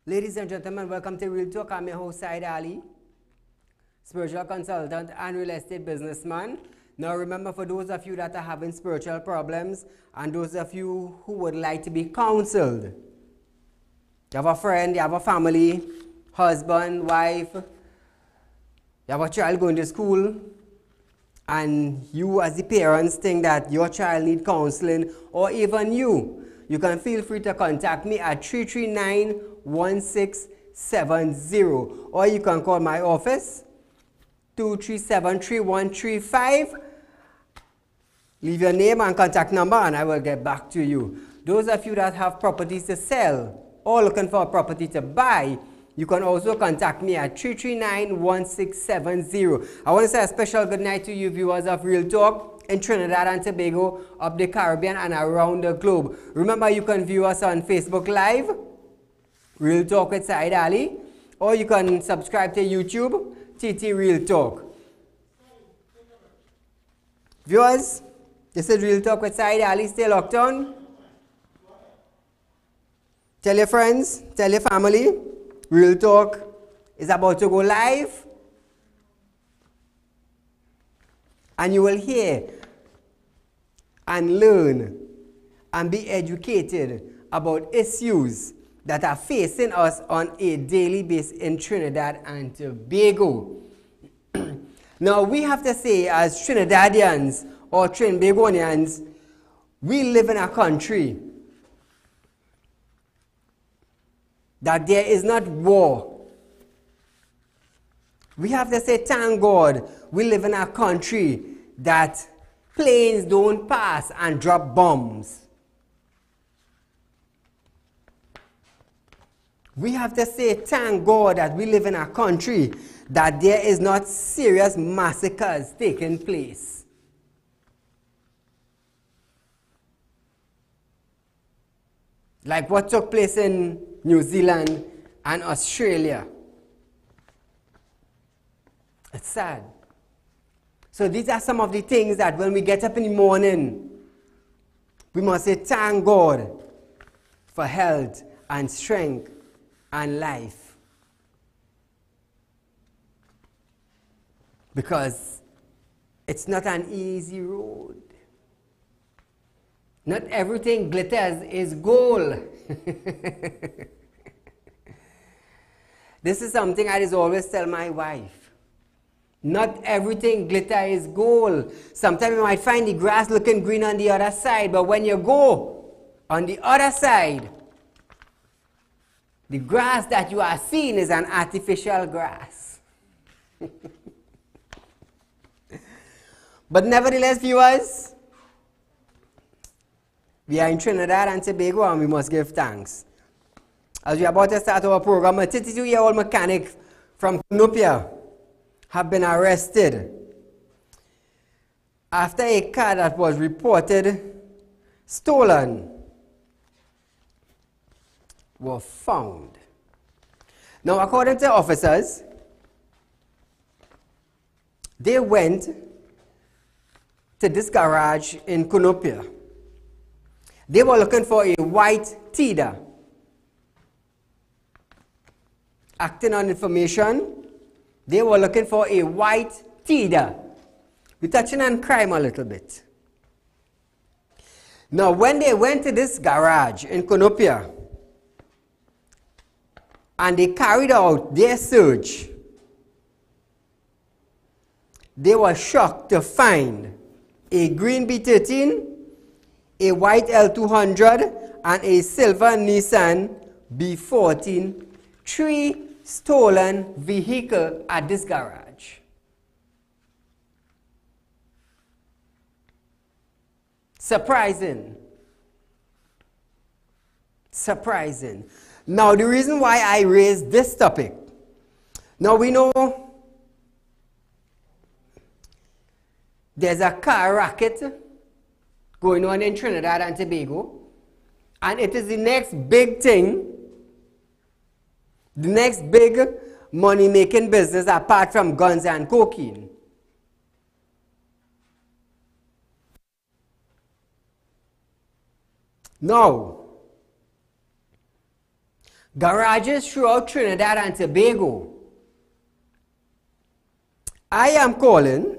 Ladies and gentlemen, welcome to Real Talk. I'm your host, Saieed Ali, spiritual consultant and real estate businessman. Now remember, for those of you that are having spiritual problems and those of you who would like to be counseled, you have a friend, you have a family, husband, wife, you have a child going to school, and you as the parents think that your child needs counseling, or even you can feel free to contact me at 339-1670, or you can call my office 237-3135. Leave your name and contact number and I will get back to you. Those of you that have properties to sell or looking for a property to buy, you can also contact me at 339-1670. I want to say a special good night to you viewers of Real Talk in Trinidad and Tobago, up the Caribbean and around the globe. Remember, you can view us on Facebook Live, Real Talk with Saieed Ali, or you can subscribe to YouTube, TT Real Talk. Viewers, this is Real Talk with Saieed Ali. Stay locked on. Tell your friends, tell your family. Real Talk is about to go live. And you will hear and learn and be educated about issues that are facing us on a daily basis in Trinidad and Tobago. Now, we have to say, as Trinidadians or Trinbagonians, we live in a country that there is not war. We have to say, thank God, we live in a country that planes don't pass and drop bombs. We have to say, thank God, that we live in a country that there is not serious massacres taking place. Like what took place in New Zealand and Australia. It's sad. So these are some of the things that when we get up in the morning, we must say thank God for health and strength and life. Because it's not an easy road. Not everything glitters is gold. This is something I just always tell my wife. Not everything glitter is gold. Sometimes you might find the grass looking green on the other side, but when you go on the other side, the grass that you are seeing is an artificial grass. But nevertheless, viewers, we are in Trinidad and Tobago and we must give thanks. As we are about to start our program, a 32-year-old mechanic from Cunupia have been arrested after a car that was reported stolen was found. Now, according to officers, they went to this garage in Cunupia. They were looking for a white Tida. Acting on information, they were looking for a white Tida. We're touching on crime a little bit. Now, when they went to this garage in Cunupia and they carried out their search, they were shocked to find a green B13, a white L200, and a silver Nissan B14, 3 stolen vehicles at this garage. Surprising. Surprising. Now, the reason why I raised this topic, now we know there's a car racket going on in Trinidad and Tobago, and it is the next big thing, the next big money-making business apart from guns and cocaine. Now, garages throughout Trinidad and Tobago. I am calling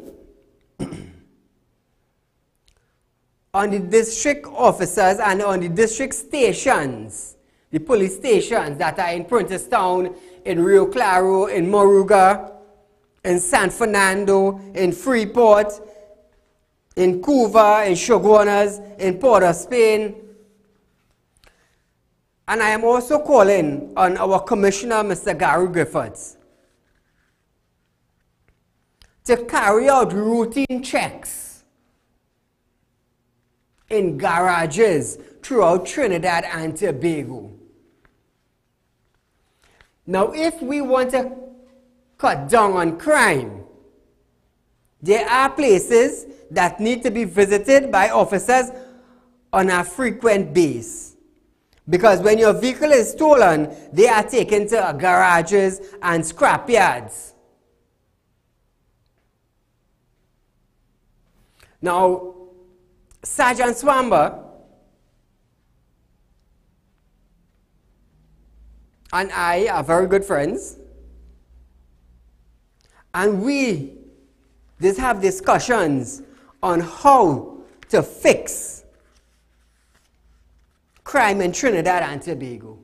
on the district officers and on the district stations, the police stations that are in Princestown, in Rio Claro, in Moruga, in San Fernando, in Freeport, in Cuba, in Shogunas, in Port of Spain. And I am also calling on our Commissioner, Mr. Gary Griffiths, to carry out routine checks in garages throughout Trinidad and Tobago. Now, if we want to cut down on crime, there are places that need to be visited by officers on a frequent basis. Because when your vehicle is stolen, they are taken to garages and scrap yards. Now, Sergeant Swamba and I are very good friends. And we just have discussions on how to fix crime in Trinidad and Tobago.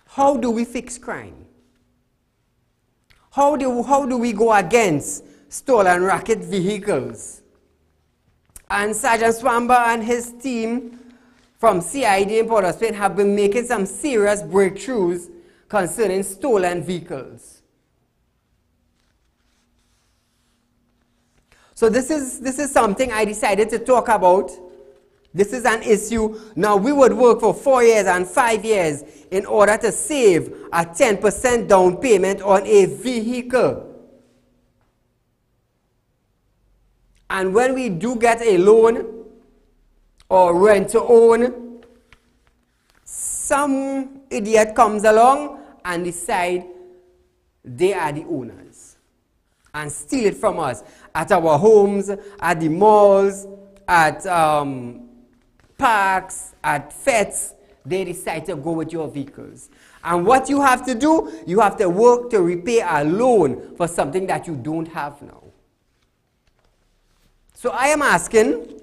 How do we fix crime? How do we go against stolen racket vehicles? And Sergeant Swamba and his team from CID in Port of Spain have been making some serious breakthroughs concerning stolen vehicles. So this is something I decided to talk about. This is an issue. Now, we would work for 4 years and 5 years in order to save a 10% down payment on a vehicle. And when we do get a loan or rent to own, some idiot comes along and decide they are the owners and steal it from us at our homes, at the malls, at parks, at feds. They decide to go with your vehicles. And what you have to do, you have to work to repay a loan for something that you don't have now. So I am asking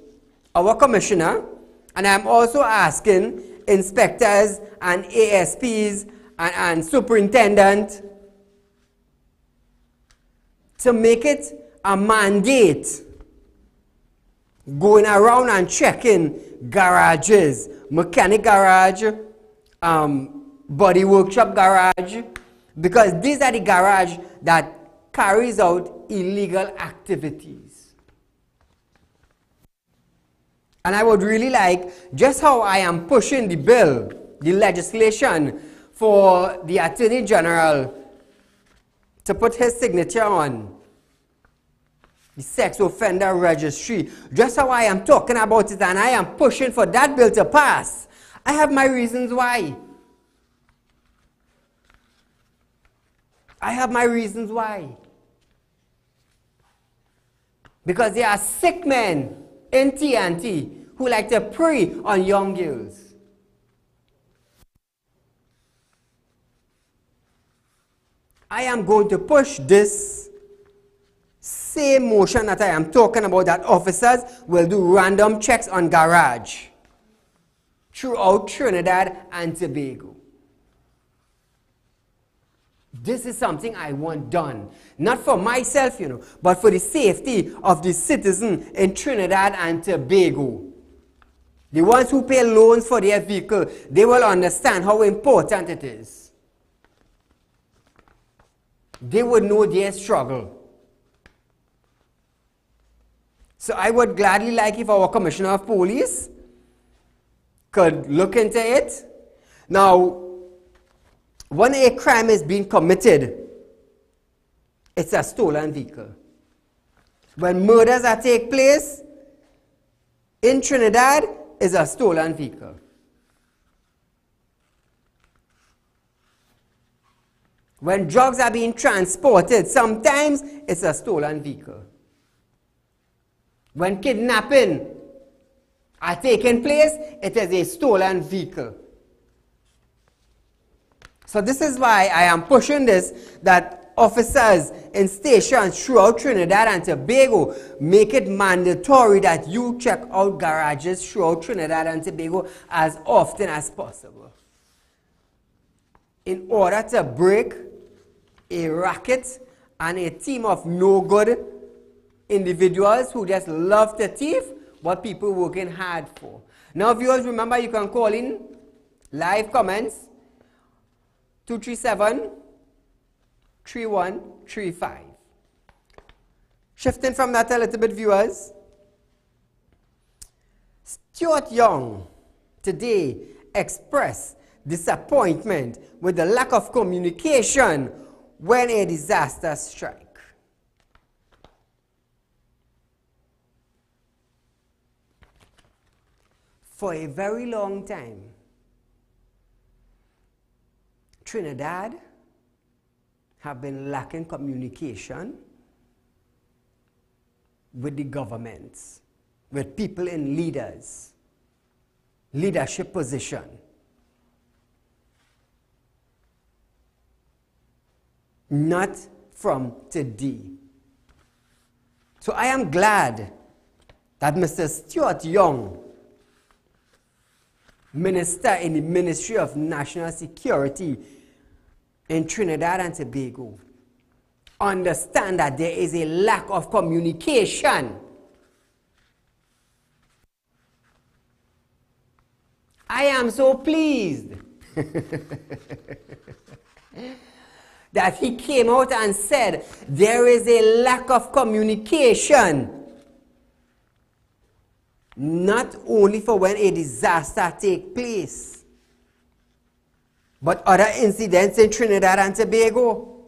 our commissioner, and I am also asking inspectors and ASPs and superintendent to make it a mandate going around and checking garages, mechanic garage, body workshop garage, because these are the garage that carries out illegal activities. And I would really like, just how I am pushing the bill, the legislation for the Attorney General to put his signature on the sex offender registry, just how I am talking about it and I am pushing for that bill to pass. I have my reasons why. I have my reasons why. Because there are sick men in TNT who like to prey on young girls. I am going to push this same motion that I am talking about, that officers will do random checks on garage throughout Trinidad and Tobago. This is something I want done, not for myself, but for the safety of the citizen in Trinidad and Tobago. The ones who pay loans for their vehicle, they will understand how important it is. They would know their struggle. So I would gladly like if our Commissioner of Police could look into it. Now, when a crime is being committed, it's a stolen vehicle. When murders are take place in Trinidad, it's a stolen vehicle. When drugs are being transported, sometimes it's a stolen vehicle. When kidnapping are taking place, it is a stolen vehicle. So this is why I am pushing this, that officers in stations throughout Trinidad and Tobago make it mandatory that you check out garages throughout Trinidad and Tobago as often as possible, in order to break a racket and a team of no good individuals who just love to thief what people working hard for. Now viewers, remember you can call in live comments 237-3135. Shifting from that a little bit, viewers, Stuart Young today expressed disappointment with the lack of communication when a disaster strikes. For a very long time, Trinidad have been lacking communication with the governments, with people in leadership position. Not from today. So I am glad that Mr. Stuart Young, Minister in the Ministry of National Security in Trinidad and Tobago, understand that there is a lack of communication. I am so pleased that he came out and said there is a lack of communication, not only for when a disaster takes place, but other incidents in Trinidad and Tobago.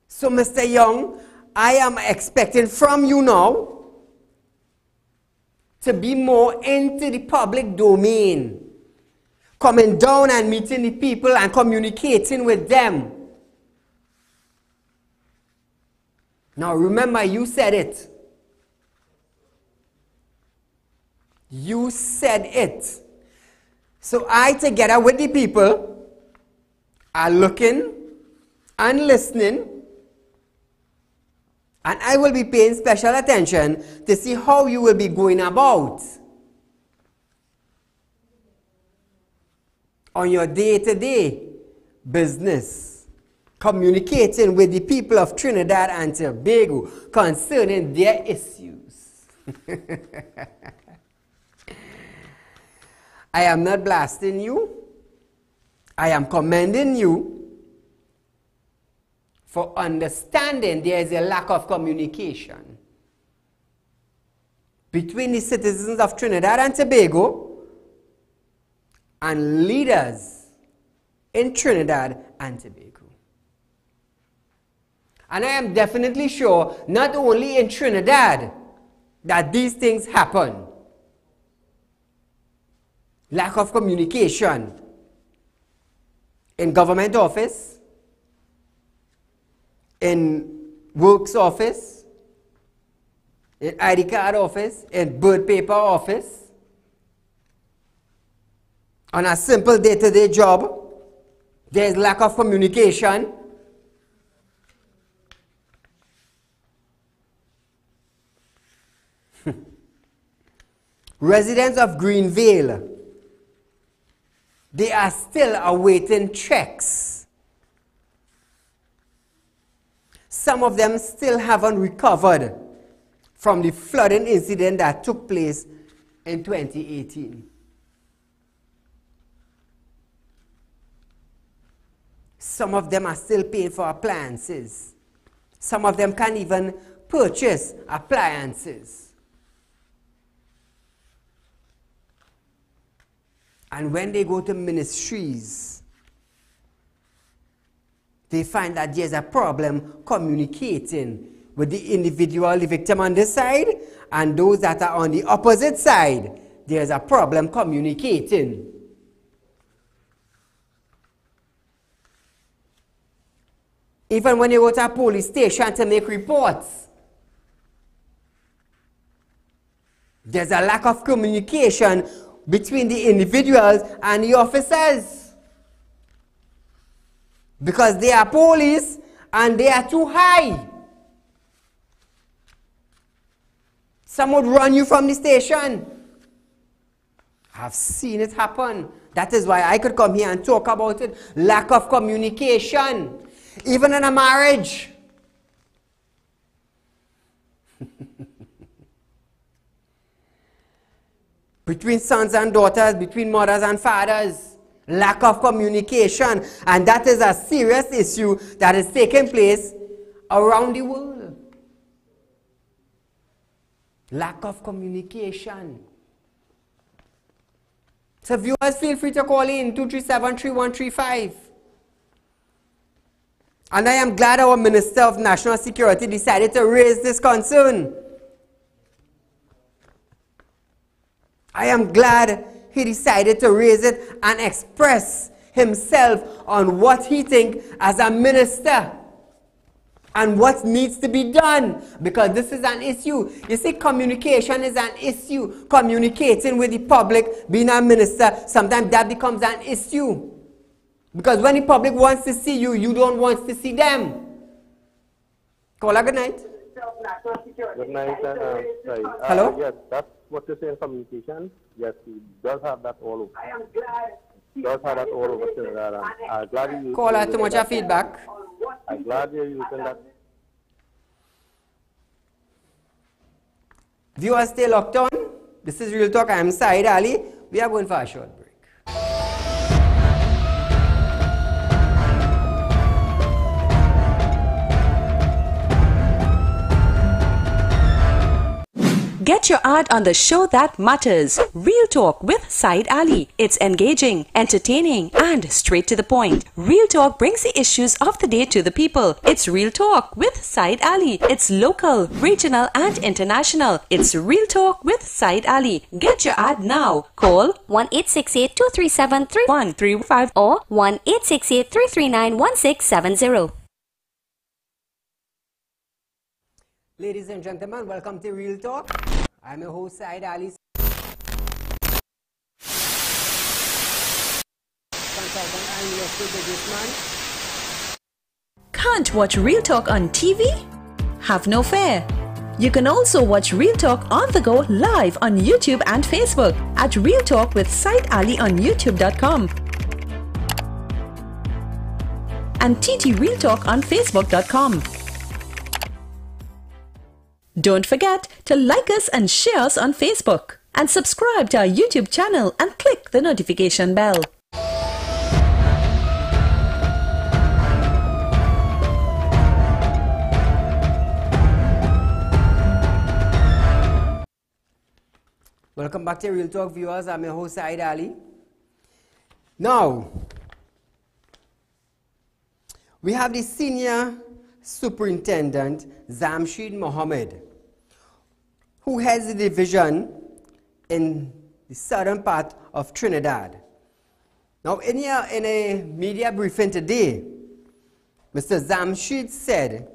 So Mr. Young, I am expecting from you now to be more into the public domain, coming down and meeting the people and communicating with them. Now remember, you said it. You said it. So I, together with the people, are looking and listening, and I will be paying special attention to see how you will be going about on your day-to-day business, communicating with the people of Trinidad and Tobago concerning their issues. I am not blasting you. I am commending you for understanding there is a lack of communication between the citizens of Trinidad and Tobago and leaders in Trinidad and Tobago. And I am definitely sure not only in Trinidad that these things happen. Lack of communication in government office, in works office, in ID card office, in birth paper office, on a simple day-to-day job, there is lack of communication. Residents of Greenvale, they are still awaiting checks. Some of them still haven't recovered from the flooding incident that took place in 2018. Some of them are still paying for appliances. Some of them can't even purchase appliances. And when they go to ministries, they find that there's a problem communicating with the individual, the victim on this side, and those that are on the opposite side. There's a problem communicating. Even when you go to a police station to make reports, There's a lack of communication between the individuals and the officers. Because they are police and they are too high. Some would run you from the station. I've seen it happen. That is why I could come here and talk about it. Lack of communication. Even in a marriage. Between sons and daughters, between mothers and fathers. Lack of communication. And that is a serious issue that is taking place around the world. Lack of communication. So viewers, feel free to call in 237-3135. And I am glad our Minister of National Security decided to raise this concern. I am glad he decided to raise it and express himself on what he thinks as a minister and what needs to be done, because this is an issue. You see, communication is an issue. Communicating with the public, being a minister, sometimes that becomes an issue. Because when the public wants to see you, you don't want to see them. Caller, good night. Good night. Hello? Yes, that's what you say in communication. Yes, he does have that all over. I am glad. He does have that all over Trinidad. I'm glad you. Caller, too much feedback. I'm glad you're using that. Viewers, stay locked on. This is Real Talk. I am Saieed Ali. We are going for a short break. Get your ad on the show that matters. Real Talk with Saieed Ali. It's engaging, entertaining, and straight to the point. Real Talk brings the issues of the day to the people. It's Real Talk with Saieed Ali. It's local, regional, and international. It's Real Talk with Saieed Ali. Get your ad now. Call 1-868-237-3135 or 1-868-339-1670. Ladies and gentlemen, welcome to Real Talk. I'm your host, Saieed Ali, consultant and real estate businessman. Can't watch Real Talk on TV? Have no fear. You can also watch Real Talk on the go live on YouTube and Facebook at Real Talk with Saieed Ali on YouTube.com and TT Real Talk on Facebook.com. Don't forget to like us and share us on Facebook and subscribe to our YouTube channel and click the notification bell. Welcome back to Real Talk, viewers. I'm your host, Saieed Ali. Now, we have the Senior Superintendent Zamshid Mohammed, who heads the division in the southern part of Trinidad. Now, in a media briefing today, Mr. Zamshid said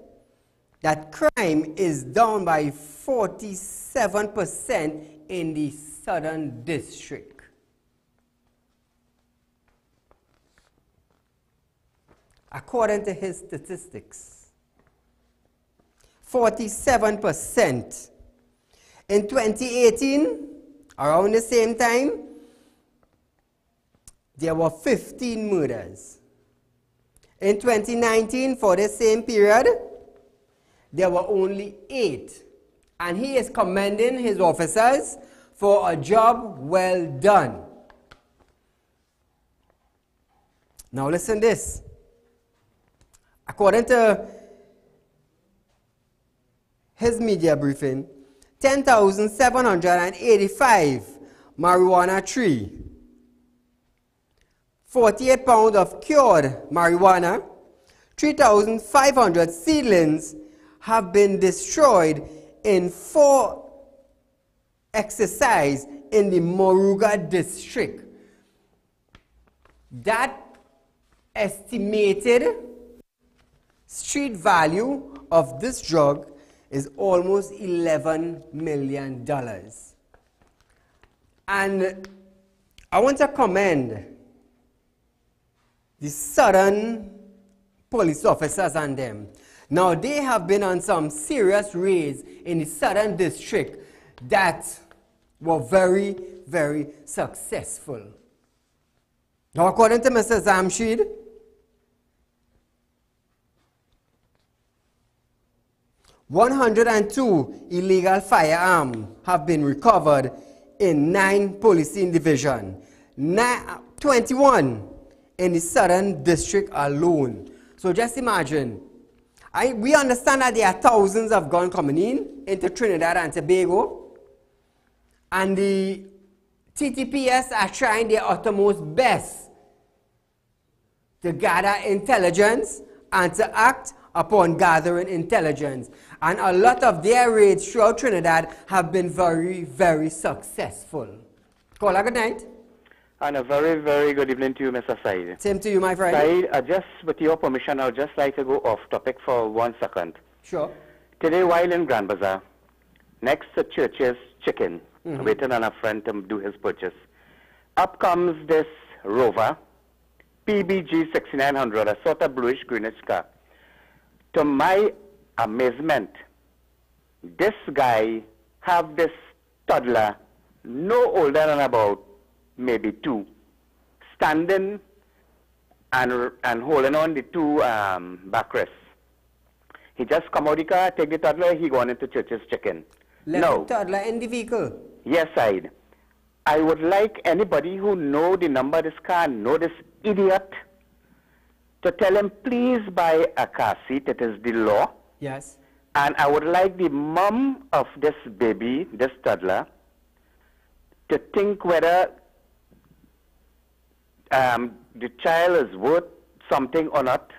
that crime is down by 47% in the southern district. According to his statistics, 47%. In 2018, around the same time, there were 15 murders. In 2019, for the same period, there were only 8. And he is commending his officers for a job well done. Now listen this. According to his media briefing, 10,785 marijuana tree, 48 pounds of cured marijuana, 3,500 seedlings have been destroyed in 4 exercises in the Moruga district. That estimated street value of this drug is almost $11 million. And I want to commend the Southern police officers and them. Now, they have been on some serious raids in the Southern District that were very, very successful. Now, according to Mr. Zamshid, "102 illegal firearms have been recovered in 9 policing divisions, 21 in the Southern District alone." So just imagine, we understand that there are thousands of guns coming into Trinidad and Tobago, and the TTPS are trying their uttermost best to gather intelligence and to act upon gathering intelligence. And a lot of their raids throughout Trinidad have been very, very successful. Caller, good night. And a very, very good evening to you, Mr. Said. Same to you, my friend. Said, just with your permission, I'd just like to go off topic for 1 second. Sure. Today, while in Grand Bazaar, next to Church's Chicken, waiting on a friend to do his purchase, up comes this Rover, PBG 6900, a sort of bluish-greenish car. To my amazement, this guy have this toddler, no older than about maybe 2, standing and holding on the 2 backrests. He just come out the car, take the toddler, he gone into Church's Chicken. Left the toddler in the vehicle? Yes, I would like anybody who know the number of this car, know this idiot, to tell him, please buy a car seat. It is the law. Yes. And I would like the mom of this baby, this toddler, to think whether the child is worth something or not.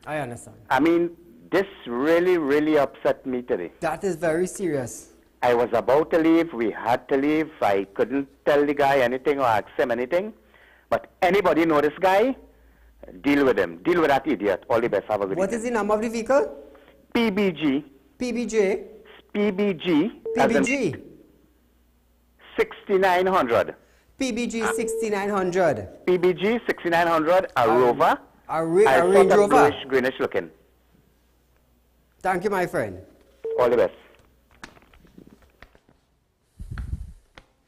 I understand. I mean, this really, really upset me today. That is very serious. I was about to leave. We had to leave. I couldn't tell the guy anything or ask him anything. But anybody know this guy? Deal with him. Deal with that idiot. All the best. Have a good What evening. is the number of the vehicle? PBG. PBJ? PBG. PBG? 6900. PBG 6900. PBG 6900. A Rover. A Range Rover. Bluish, greenish looking. Thank you, my friend. All the best.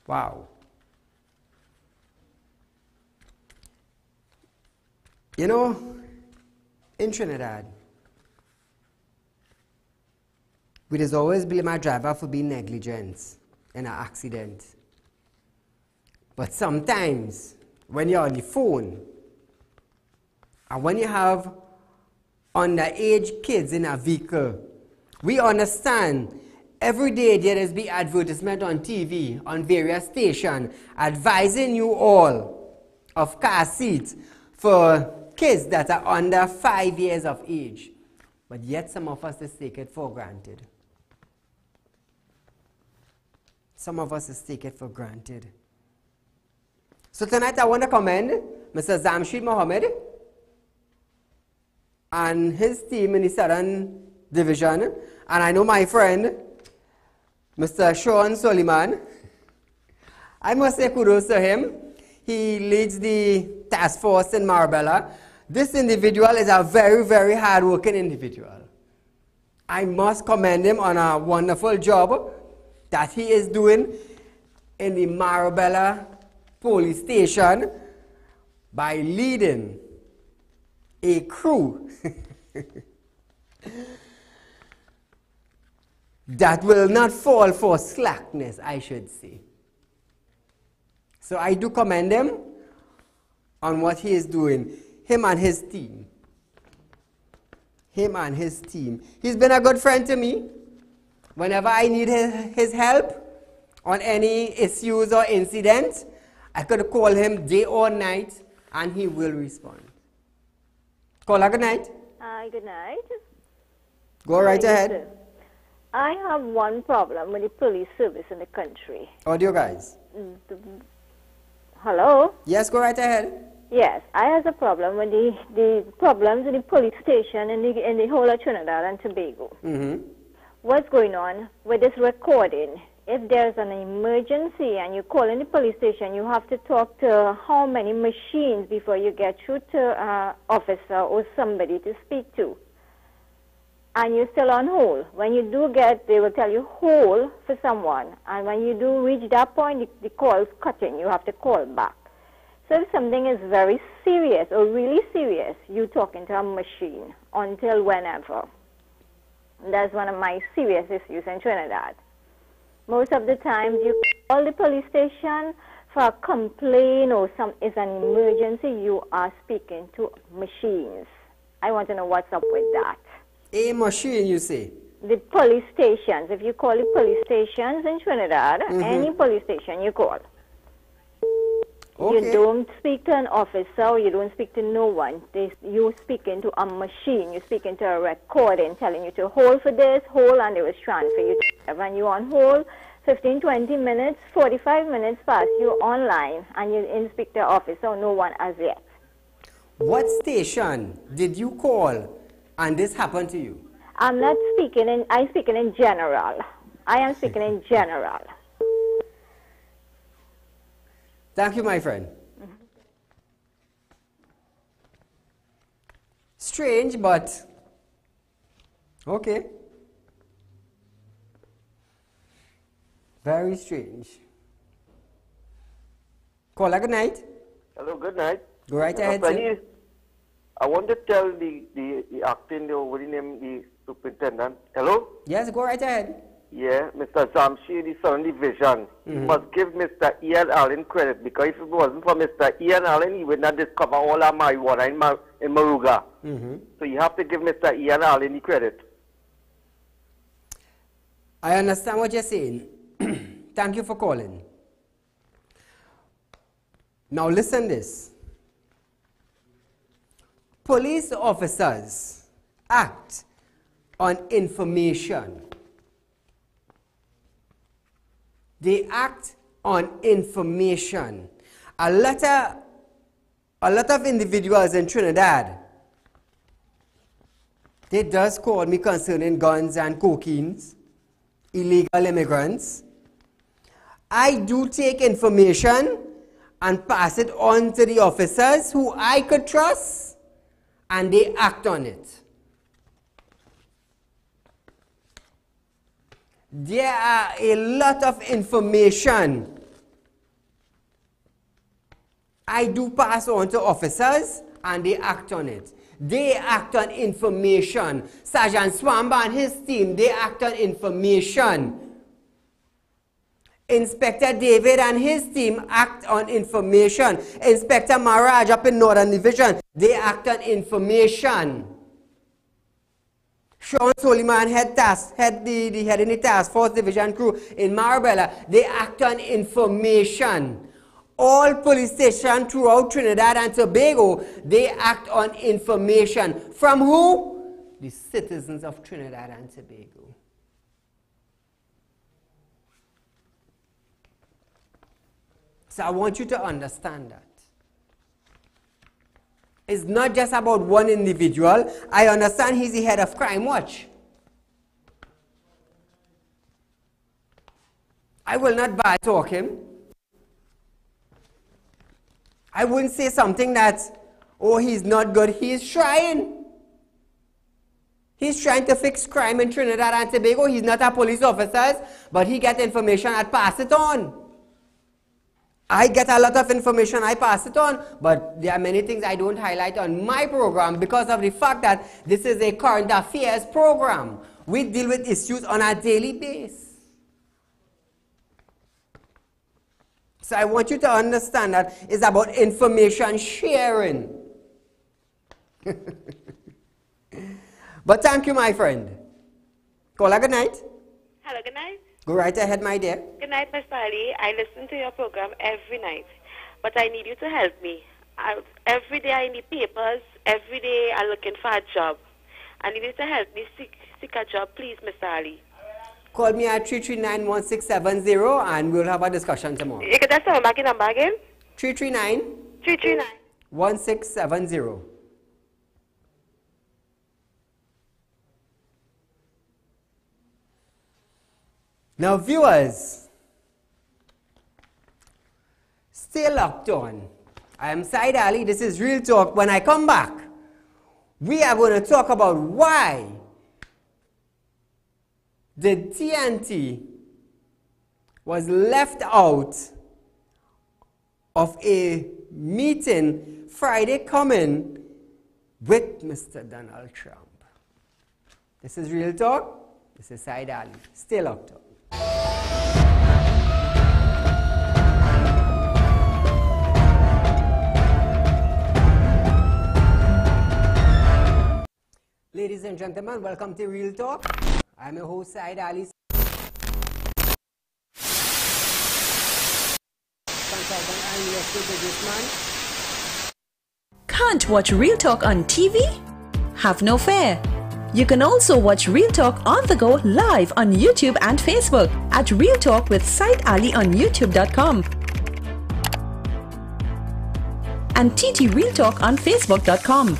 Wow. You know, in Trinidad, we just always blame our driver for being negligent in an accident. But sometimes, when you're on the phone, and when you have underage kids in a vehicle, we understand every day there is be advertisement on TV, on various stations, advising you all of car seats for kids that are under 5 years of age. But yet some of us just take it for granted. Some of us just take it for granted. So tonight I want to commend Mr. Zamshid Mohammed and his team in the Southern Division. And I know my friend, Mr. Sean Soliman. I must say kudos to him. He leads the task force in Marbella. This individual is a very, very hard-working individual. I must commend him on a wonderful job that he is doing in the Marbella police station by leading a crew that will not fall for slackness, I should say. So I do commend him on what he is doing, him and his team. Him and his team. He's been a good friend to me. Whenever I need his help on any issues or incidents, I could call him day or night and he will respond. Caller, good night. Hi, good night. Go right ahead. I have one problem with the police service in the country. Audio guys. Hello? Yes, go right ahead. Yes, I have a problem with the problems in the police station in the whole of Trinidad and Tobago. Mm-hmm. What's going on with this recording if there's an emergency and you call in the police station, you have to talk to how many machines before you get through to an officer or somebody to speak to. And you're still on hold. When you do get, they will tell you hold for someone. And when you do reach that point, the call's cutting. You have to call back. So if something is very serious or really serious, you're talking to a machine until whenever. That's one of my serious issues in Trinidad. Most of the times you call the police station for a complaint or is an emergency, you are speaking to machines. I want to know what's up with that. A machine, you say? The police stations. If you call the police stations in Trinidad, any police station you call. Okay. You don't speak to an officer, you don't speak to no one. You're speaking to a machine. You're speaking to a recording telling you to hold for this, hold, and they will transfer you. When you're on hold, 15, 20 minutes, 45 minutes pass, you're online, and you didn't speak to an officer, no one as yet. What station did you call and this happened to you? I'm speaking in general. I am speaking in general. Thank you, my friend. Strange, but okay. Very strange. Caller, good night. Hello, good night. Go right ahead, sir. I want to tell the acting, what do you name the superintendent? Hello? Yes, go right ahead. Yeah, Mr. Zamshi, the Southern Division. You must give Mr. Ian Allen credit, because if it wasn't for Mr. Ian Allen, he would not discover all that marijuana in Maruga. So you have to give Mr. Ian Allen the credit. I understand what you're saying. Thank you for calling. Now listen this. Police officers act on information. They act on information. A lot of individuals in Trinidad, they does call me concerning guns and cocaines, illegal immigrants. I do take information and pass it on to the officers who I could trust, and they act on it. There are a lot of information I do pass on to officers, and they act on it. They act on information. Sergeant Swamba and his team, they act on information. Inspector David and his team act on information. Inspector Maraj up in Northern Division, they act on information. Sean Soliman head in the task force division crew in Marabella, they act on information. All police stations throughout Trinidad and Tobago, they act on information. From who? The citizens of Trinidad and Tobago. So I want you to understand that. It's not just about one individual. I understand he's the head of Crime Watch. I will not bad talk him. I wouldn't say something that, oh, he's not good. He's trying. He's trying to fix crime in Trinidad and Tobago. He's not a police officer, but he gets information and pass it on. I get a lot of information, I pass it on, but there are many things I don't highlight on my program because of the fact that this is a current affairs program. We deal with issues on a daily basis. So I want you to understand that it's about information sharing. But thank you, my friend. Caller, good night. Hello, good night. Go right ahead, my dear. Good night, Mr. Ali. I listen to your program every night, but I need you to help me. Every day I need papers. Every day I'm looking for a job. I need you to help me seek a job, please, Mr. Ali. Call me at 339-1670 and we'll have a discussion tomorrow. You can just tell me the number again? 339 1670. Now, viewers, stay locked on. I am Saieed Ali. This is Real Talk. When I come back, we are going to talk about why the TNT was left out of a meeting Friday coming with Mr. Donald Trump. This is Real Talk. This is Saieed Ali. Stay locked on. Ladies and gentlemen, welcome to Real Talk. I'm your host, Saieed Ali, consultant and real estate businessman. Can't watch Real Talk on TV? Have no fear. You can also watch Real Talk on the go live on YouTube and Facebook at Real Talk with Saieed Ali on YouTube.com and TT Real Talk on Facebook.com.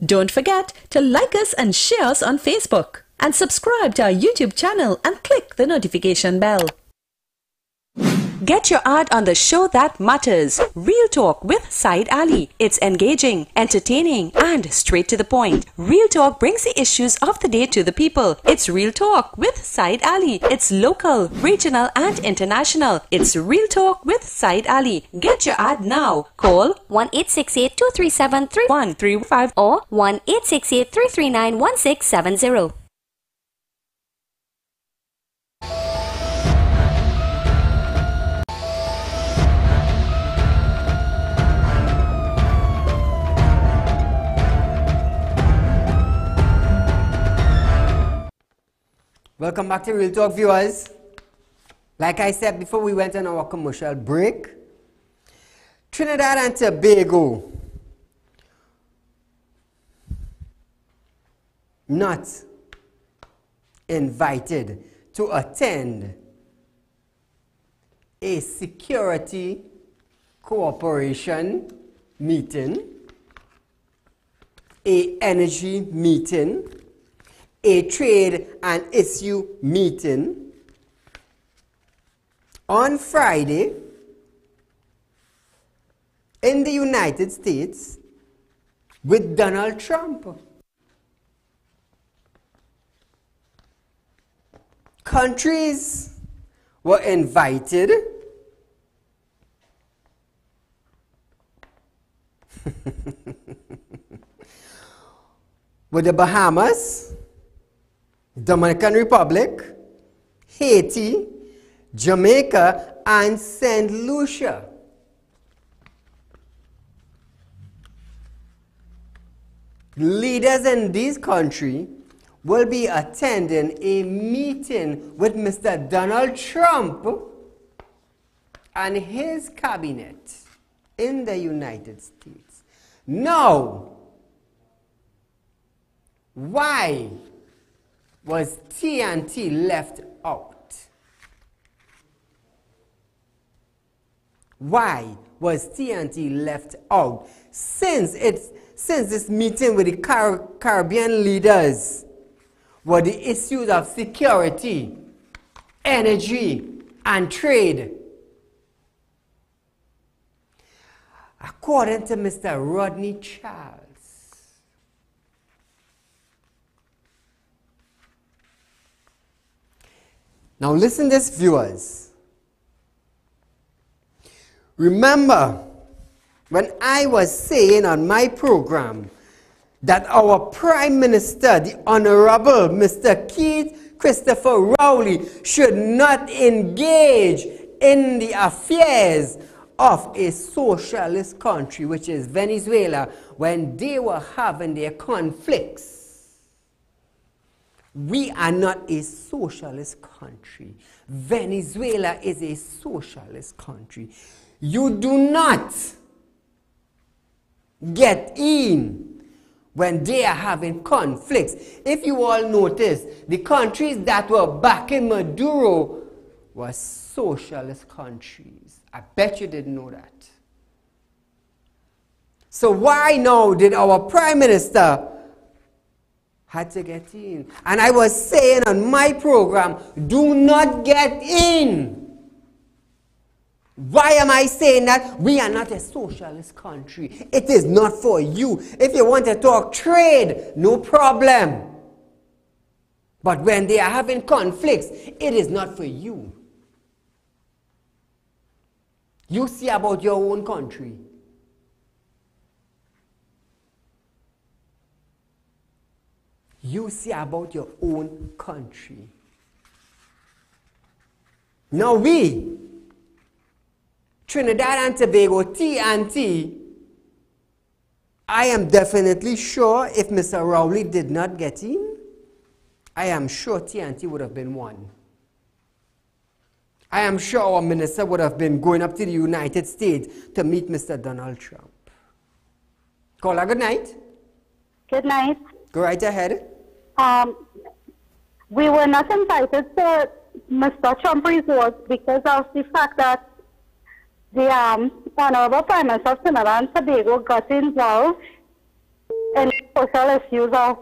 Don't forget to like us and share us on Facebook and subscribe to our YouTube channel and click the notification bell. Get your ad on the show that matters. Real Talk with Saieed Ali. It's engaging, entertaining, and straight to the point. Real Talk brings the issues of the day to the people. It's Real Talk with Saieed Ali. It's local, regional, and international. It's Real Talk with Saieed Ali. Get your ad now. Call 1-868-237-3135 or 1-868-339-1670. Welcome back to Real Talk, viewers. Like I said before we went on our commercial break, Trinidad and Tobago not invited to attend a security cooperation meeting, a energy meeting, a trade and issue meeting on Friday in the United States with Donald Trump. Countries were invited. With the Bahamas, Dominican Republic, Haiti, Jamaica, and St. Lucia. Leaders in these countries will be attending a meeting with Mr. Donald Trump and his cabinet in the United States. Now, why was TNT left out? Why was TNT left out? Since this meeting with the Caribbean leaders were the issues of security, energy, and trade. According to Mr. Rodney Charles, now listen this, viewers. Remember when I was saying on my program that our Prime Minister, the Honorable Mr. Keith Christopher Rowley, should not engage in the affairs of a socialist country, which is Venezuela, when they were having their conflicts. We are not a socialist country. Venezuela is a socialist country. You do not get in when they are having conflicts. If you all notice, the countries that were backing Maduro were socialist countries. I bet you didn't know that. So why now did our Prime Minister had to get in. And I was saying on my program, do not get in. Why am I saying that? We are not a socialist country. It is not for you. If you want to talk trade, no problem. But when they are having conflicts, it is not for you. You see about your own country. You see about your own country. Now we, Trinidad and Tobago, T&T, I am definitely sure if Mr. Rowley did not get in, I am sure T&T would have been won. I am sure our minister would have been going up to the United States to meet Mr. Donald Trump. Caller, good night. Good night. Go right ahead. We were not invited to Mr. Trump resort because of the fact that the Honorable Prime Minister of Trinidad and Tobago got involved in social issues of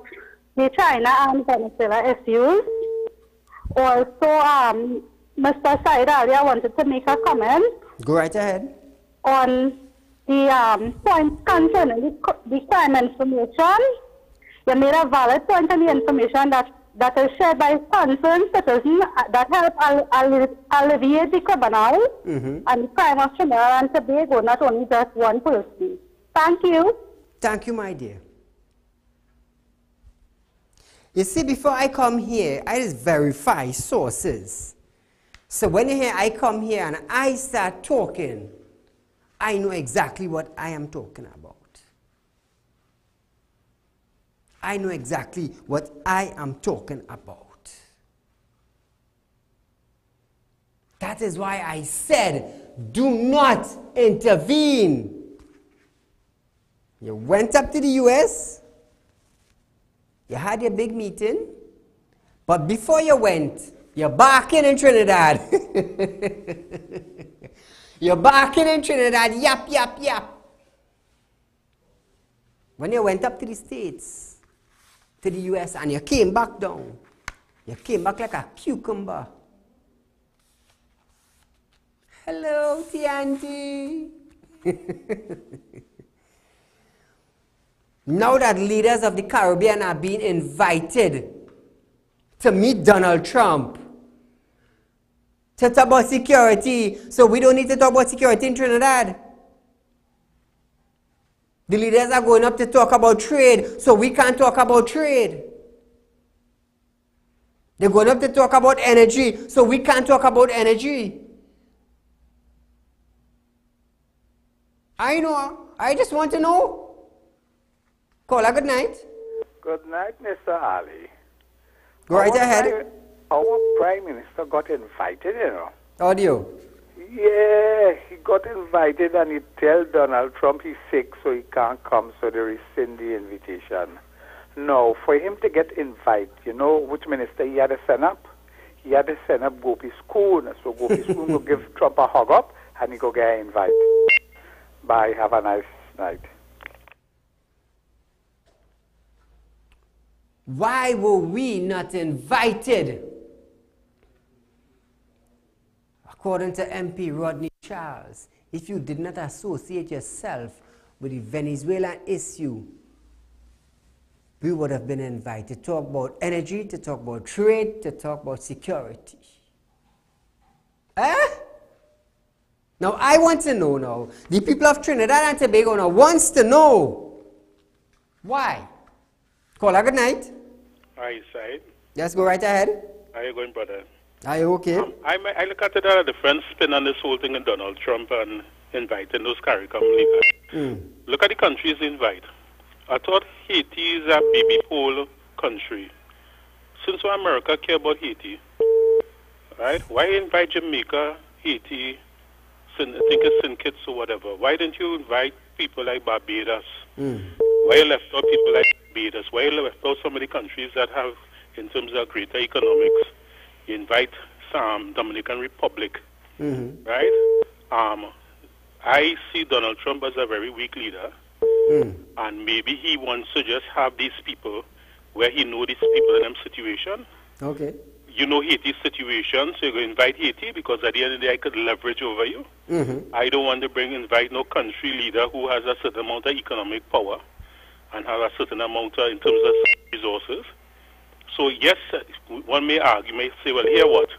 the China and Venezuela issues. Also, Mr. Saieed Ali, I wanted to make a comment. Go right ahead. On the point concerning the crime information. You made a valid point on the information that is shared by concerned citizens that help alleviate the criminal and the crime of Trinidad and Tobago, not only just one person. Thank you. Thank you, my dear. You see, before I come here, I just verify sources. So when you hear I come here and I start talking, I know exactly what I am talking about. I know exactly what I am talking about. That is why I said, do not intervene. You went up to the US, you had your big meeting, but before you went, you're barking in Trinidad. You're barking in Trinidad, yap, yap, yap. When you went up to the States, to the US, and you came back down, you came back like a cucumber. Hello, TNT. Now that leaders of the Caribbean are being invited to meet Donald Trump, to talk about security, so we don't need to talk about security in Trinidad. The leaders are going up to talk about trade, so we can't talk about trade. They're going up to talk about energy, so we can't talk about energy. I know. I just want to know. Caller, good night. Good night, Mr. Ali. Go right ahead. Our Prime Minister got invited, you know. Audio. Yeah, he got invited and he tell Donald Trump he's sick so he can't come, so they rescind the invitation. No, for him to get invited, you know which minister he had to send up? He had to send up Gopi Schoon. So Gopi Schoon will give Trump a hug up and he go get an invite. Bye, have a nice night. Why were we not invited? According to MP Rodney Charles, if you did not associate yourself with the Venezuelan issue, we would have been invited to talk about energy, to talk about trade, to talk about security. Eh? Now, I want to know now. The people of Trinidad and Tobago now wants to know. Why? Caller, good night. Hi, Said. Yes, go right ahead. How are you going, brother? Are you okay? I look at it as a different spin on this whole thing in Donald Trump and inviting those CARICOM leaders. Look at the countries invite. I thought Haiti is a baby pole country. Since when America care about Haiti, right? Why invite Jamaica, Haiti, I think it's St. Kitts or whatever? Why didn't you invite people like Barbados? Why you left out people like Barbados? Why you left out some of the countries that have, in terms of greater economics? You invite some Dominican Republic, right? I see Donald Trump as a very weak leader, and maybe he wants to just have these people where he know these people in them situation. Okay. You know Haiti's situation, so you're going to invite Haiti because at the end of the day, I could leverage over you. I don't want to invite no country leader who has a certain amount of economic power and have a certain amount in terms of resources. So yes, one may argue, may say, well, here what?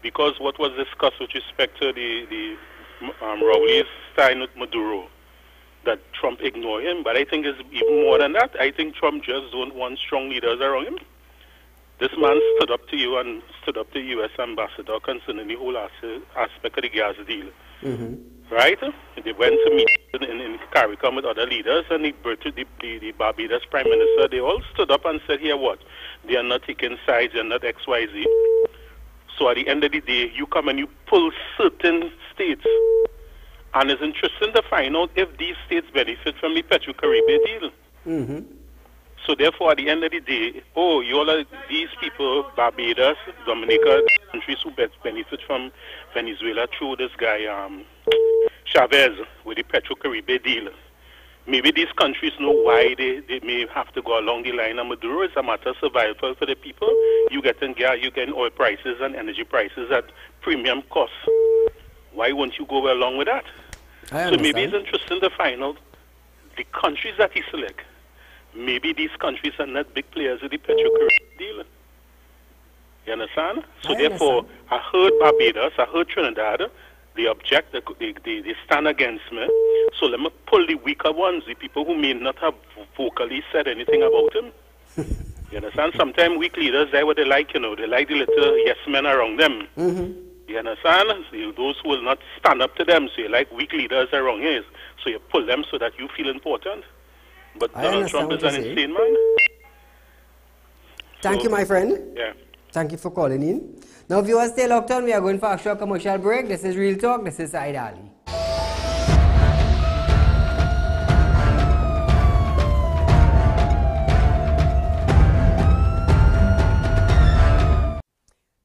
Because what was discussed with respect to the Rowley's sign with Maduro, that Trump ignored him. But I think it's even more than that. I think Trump just don't want strong leaders around him. This man stood up to you and stood up to the U.S. ambassador concerning the whole aspect of the gas deal. Right? They went to meet in CARICOM with other leaders, and the Barbados Prime Minister, they all stood up and said, here what? They are not taking sides, they are not XYZ. So at the end of the day, you come and you pull certain states. And it's interesting to find out if these states benefit from the Petro-Caribbean deal. So therefore, at the end of the day, these people, Barbados, Dominica, countries who benefit from Venezuela through this guy, Chavez, with the Petro-Caribbean deal. Maybe these countries know why they may have to go along the line of Maduro. It's a matter of survival for the people. You getting oil prices and energy prices at premium costs. Why won't you go along with that? So maybe it's interesting to find out the countries that he select. Maybe these countries are not big players in the Petro-Caribbean deal. You understand? So therefore, I heard Barbados, I heard Trinidad, they object, they stand against me. So let me pull the weaker ones, the people who may not have vocally said anything about him. You understand? Sometimes weak leaders, they what they like, they like the little yes men around them. You understand? Those who will not stand up to them, so you like weak leaders around here. So you pull them so that you feel important. But Donald Trump is an insane man. Thank you, my friend. Yeah. Thank you for calling in. Now, viewers, stay locked on. We are going for a short commercial break. This is Real Talk. This is Saieed Ali.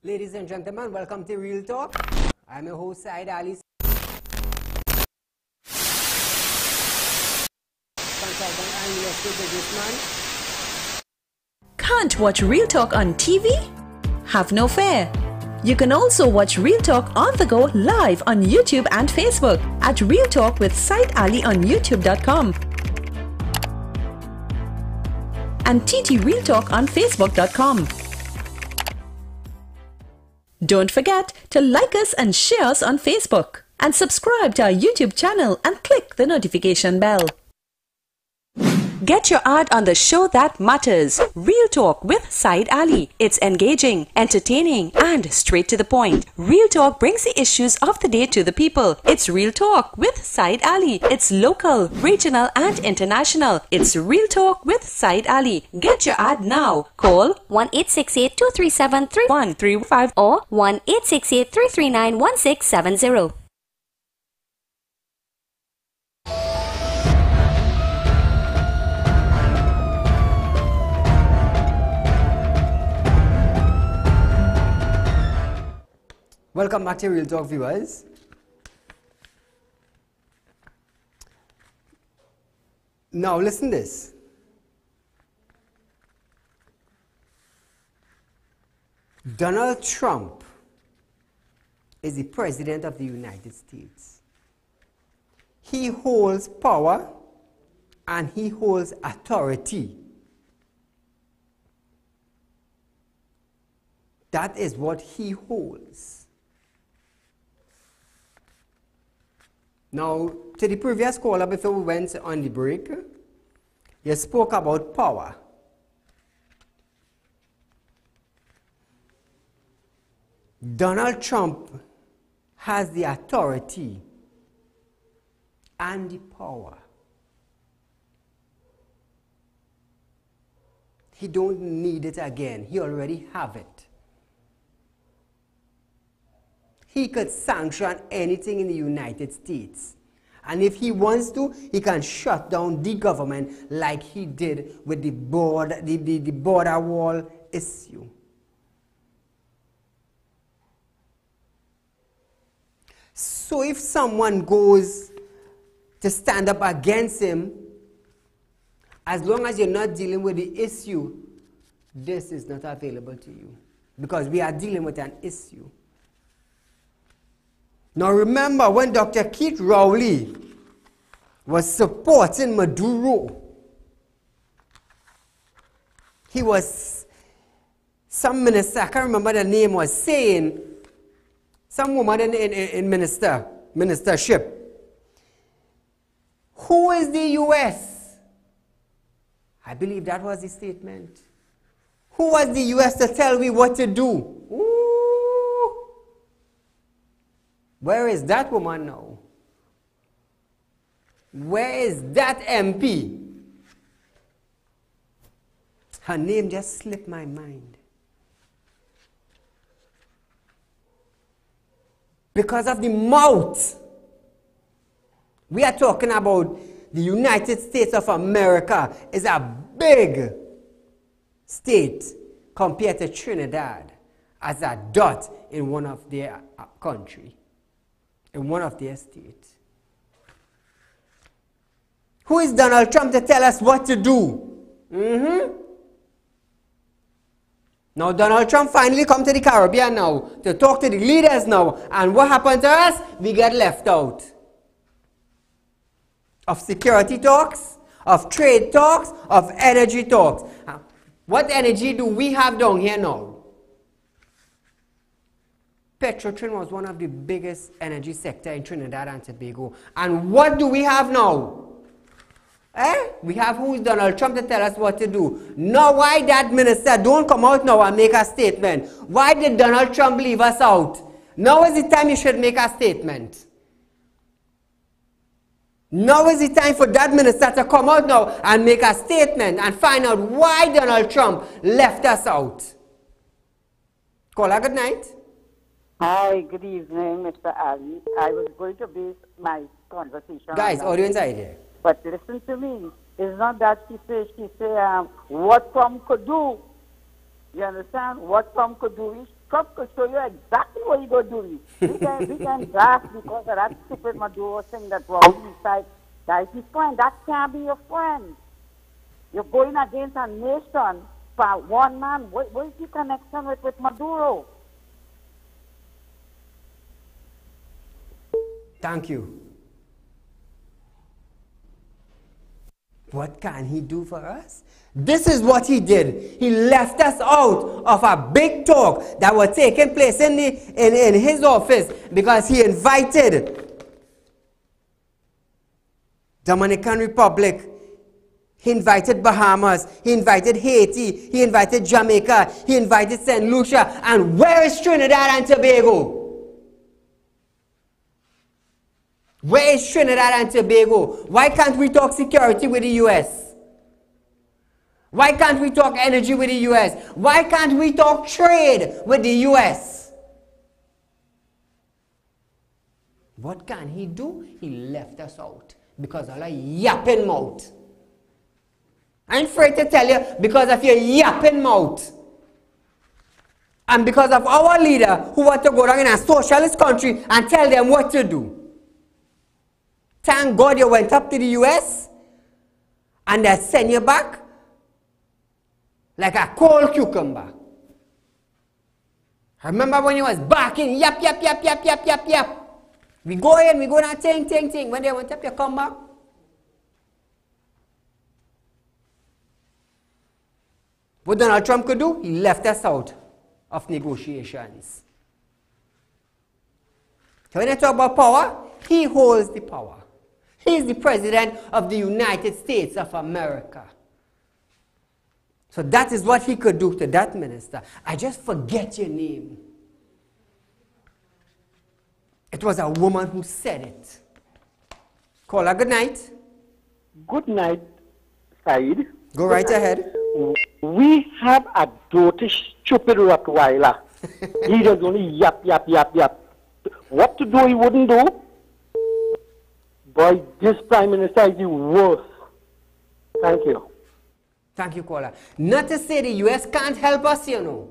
Ladies and gentlemen, welcome to Real Talk. I'm your host, Saieed Ali. Consultant and real estate businessman. Can't watch Real Talk on TV? Have no fear. You can also watch Real Talk on the go live on YouTube and Facebook at Real Talk with Saieed Ali on YouTube.com and TT Real Talk on Facebook.com. Don't forget to like us and share us on Facebook and subscribe to our YouTube channel and click the notification bell. Get your ad on the show that matters. Real Talk with Saieed Ali. It's engaging, entertaining, and straight to the point. Real Talk brings the issues of the day to the people. It's Real Talk with Saieed Ali. It's local, regional, and international. It's Real Talk with Saieed Ali. Get your ad now. Call 1-868-237-3135 or 1-868-339-1670. Welcome back to Real Talk, viewers. Now listen to this. Donald Trump is the President of the United States. He holds power and he holds authority. That is what he holds. Now, to the previous caller before we went on the break, you spoke about power. Donald Trump has the authority and the power. He don't need it again. He already have it. He could sanction anything in the United States. And if he wants to, he can shut down the government like he did with the border wall issue. So if someone goes to stand up against him, as long as you're not dealing with the issue this is not available to you because we are dealing with an issue. Now remember when Dr. Keith Rowley was supporting Maduro, he was, some minister, I can't remember the name, was saying, some woman in ministership, who is the US? I believe that was the statement. Who was the US to tell me what to do? Ooh. Where is that woman now? Where is that MP? Her name just slipped my mind. Because of the mouth. We are talking about the United States of America is a big state compared to Trinidad as a dot in one of their country, in one of their states. Who is Donald Trump to tell us what to do? Now Donald Trump finally come to the Caribbean now to talk to the leaders now. And what happened to us? We get left out. Of security talks, of trade talks, of energy talks. What energy do we have down here now? Petrotrin was one of the biggest energy sector in Trinidad and Tobago. And what do we have now? We have who is Donald Trump to tell us what to do. Now why that minister don't come out now and make a statement? Why did Donald Trump leave us out? Now is the time you should make a statement. Now is the time for that minister to come out now and make a statement and find out why Donald Trump left us out. Caller, good night. Hi, good evening, Mr. Ali. I was going to base my conversation Guys, audience idea. But listen to me. It's not that she say what Trump could do. You understand? What Trump could do. Trump could show you exactly what he going to do. We can laugh because of that stupid Maduro thing that Rowley said. That is his friend. That can't be your friend. You're going against a nation for one man. What is the connection with Maduro? Thank you. What can he do for us? This is what he did. He left us out of a big talk that was taking place in his office because he invited Dominican Republic. He invited Bahamas. He invited Haiti. He invited Jamaica. He invited St. Lucia. And where is Trinidad and Tobago? Where is Trinidad and Tobago? Why can't we talk security with the US? Why can't we talk energy with the US? Why can't we talk trade with the US? What can he do? He left us out because of a yapping mouth. I'm afraid to tell you, because of your yapping mouth. And because of our leader who want to go down in a socialist country and tell them what to do. Thank God you went up to the US and they send you back like a cold cucumber. I remember when you was barking, yap, yap, yap, yap, yap, yap, yap. We go in, we go down, ting, ting, ting. When they went up, you come back. What Donald Trump could do, he left us out of negotiations. So when I talk about power, he holds the power. He is the President of the United States of America. So that is what he could do to that minister. I just forget your name. It was a woman who said it. Caller, good night. Good night, Saeed. Go right ahead. We have a dirty, stupid Rottweiler. He does only yap, yap, yap, yap. What to do he wouldn't do? Boy, this Prime Minister is the worst. Thank you. Thank you, caller. Not to say the US can't help us, you know.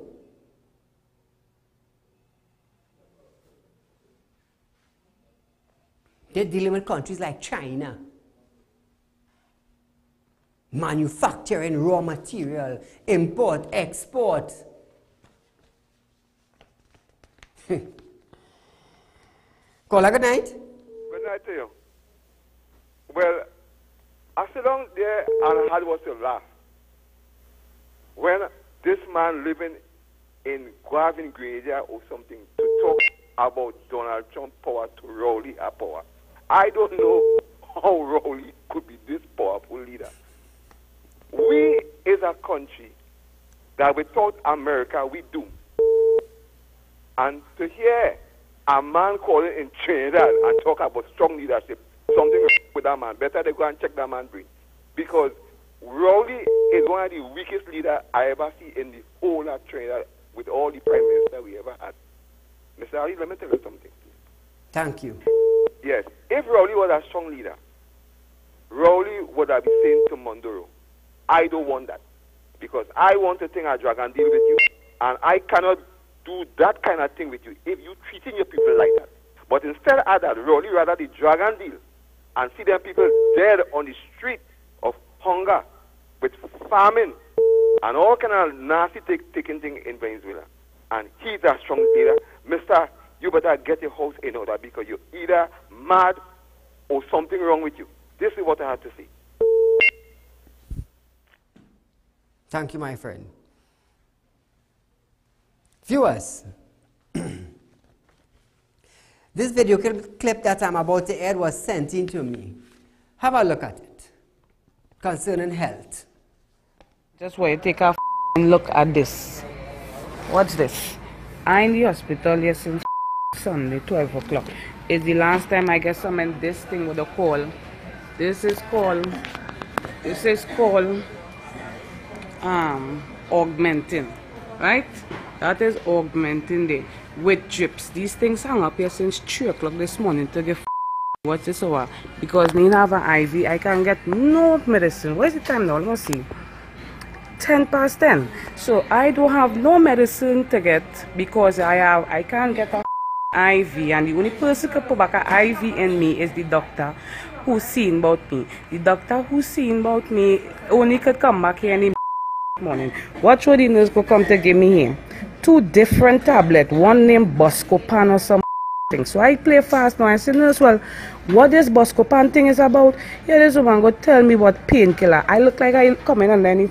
They're dealing with countries like China. manufacturing raw material, import, export. Caller, good night. Good night to you. Well, I sit down there and I was to laugh. When this man living in Guavin Grandia or something to talk about Donald Trump power to Rowley a power. I don't know how Rowley could be this powerful leader. We is a country that without America we do. And to hear a man calling in Trinidad and talk about strong leadership, something with that man, better they go and check that man's brain. Because Rowley is one of the weakest leaders I ever see in the whole of Trinidad with all the prime minister we ever had. Mr. Ali, let me tell you something. Thank you. Yes, if Rowley was a strong leader, Rowley would have been saying to Mondoro, I don't want that. Because I want to take a drag and deal with you, and I cannot do that kind of thing with you if you treating your people like that. But instead of that, Rowley rather the drag and deal and see them people dead on the street of hunger with famine and all kind of nasty taking thing in Venezuela. And he's a strong leader. Mister, you better get your house in order because you're either mad or something wrong with you. This is what I have to say. Thank you, my friend. Viewers, this video clip that I'm about to air was sent in to me. Have a look at it concerning health. Just wait, take a look at this. What's this? I'm in the hospital here since Sunday, 12 o'clock. It's the last time I get some in this thing with a call. This is called augmenting, right? That is augmenting day with drips. These things hang up here since 3 o'clock this morning to get what's this over? Because me have an IV, I can't get no medicine. Where's the time now? Let's see. 10 past 10. So I don't have no medicine to get because I can't get an IV, and the only person who can put back an IV in me is the doctor who's seen about me. The doctor who's seen about me only could come back here in the morning. What should the nurse go come to give me here? 2 different tablets, one named Buscopan or something. So I play fast now. I say, nurse, well, what this Buscopan thing is about? Yeah, this woman go tell me what painkiller. I look like I come in on any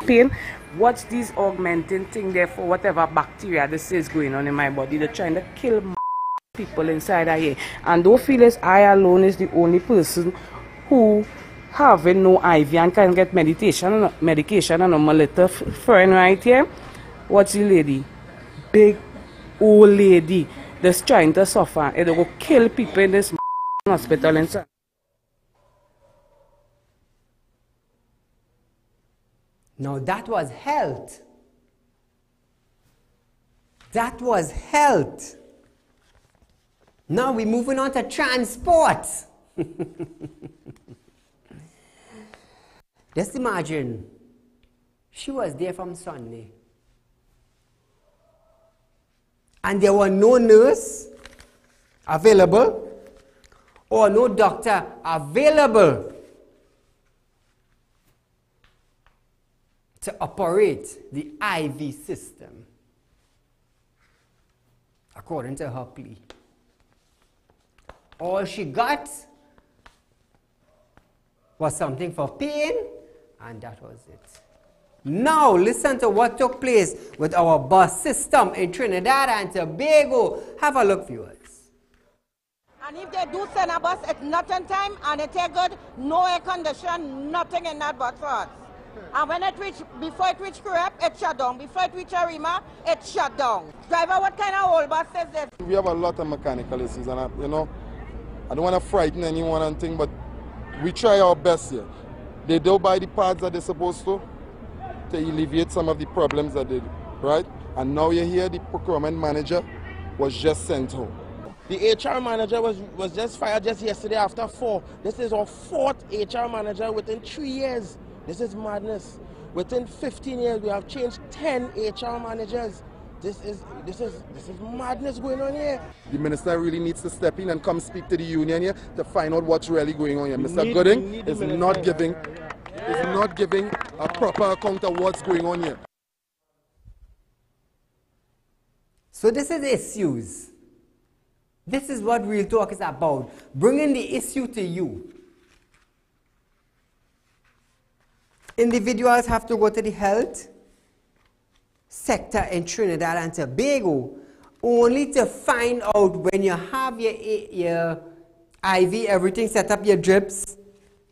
pain. What's this augmenting thing there for? Whatever bacteria this is going on in my body. They're trying to kill people inside of here. And don't feel as I alone is the only person who having no IV and can get medication and my little friend right here. What's the lady? Big old lady that's trying to suffer. It'll go kill people in this hospital inside. Now that was health. That was health. Now we're moving on to transport. Just imagine, she was there from Sunday. And there were no nurse available or no doctor available to operate the IV system, according to her plea. All she got was something for pain, and that was it. Now, listen to what took place with our bus system in Trinidad and Tobago. Have a look, viewers. And if they do send a bus, it's not on time, and it take good, no air condition, nothing in that bus for us. And when it reach, before it reach Crep, it shut down. Before it reach Arima, it shut down. Driver, what kind of old bus is this? We have a lot of mechanical issues, and I don't want to frighten anyone and thing, but we try our best here. They do buy the parts that they're supposed to alleviate some of the problems that they, right? And now you hear the procurement manager was just sent home. The HR manager was just fired just yesterday after 4. This is our 4th HR manager within 3 years. This is madness. Within 15 years, we have changed 10 HR managers. This is madness going on here. The minister really needs to step in and come speak to the union here to find out what's really going on here. Mr. Gooding is not giving is not giving a proper account of what's going on here. So this is issues. This is what Real Talk is about. Bringing the issue to you. Individuals have to go to the health sector in Trinidad and Tobago only to find out when you have your IV, everything set up, your drips,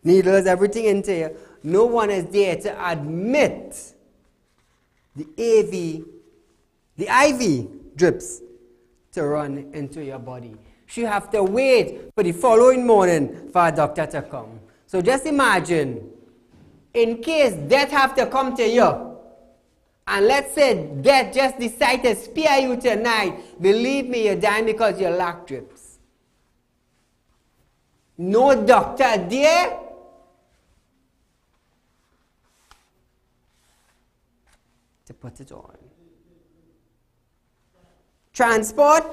needles, everything into you. No one is there to admit the IV drips to run into your body. You have to wait for the following morning for a doctor to come. So just imagine, in case death have to come to you, and let's say death just decide to spare you tonight, believe me, you're dying because you lack drips. No doctor there to put it on. Transport.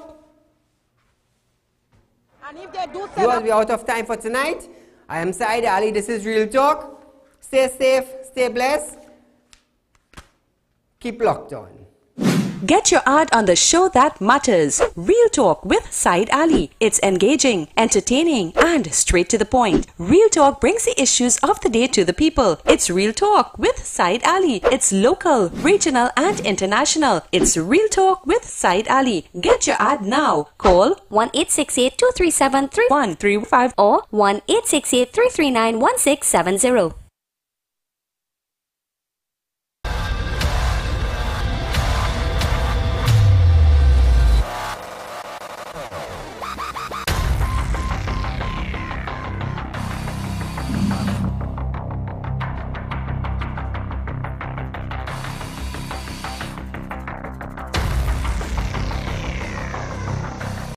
And if they do Viewers, we're out of time for tonight. I am Saieed Ali. This is Real Talk. Stay safe, stay blessed. Keep locked on. Get your ad on the show that matters. Real Talk with Saieed Ali. It's engaging, entertaining, and straight to the point. Real Talk brings the issues of the day to the people. It's Real Talk with Saieed Ali. It's local, regional, and international. It's Real Talk with Saieed Ali. Get your ad now. Call 1-868-237-3135 or 1-868-339-1670.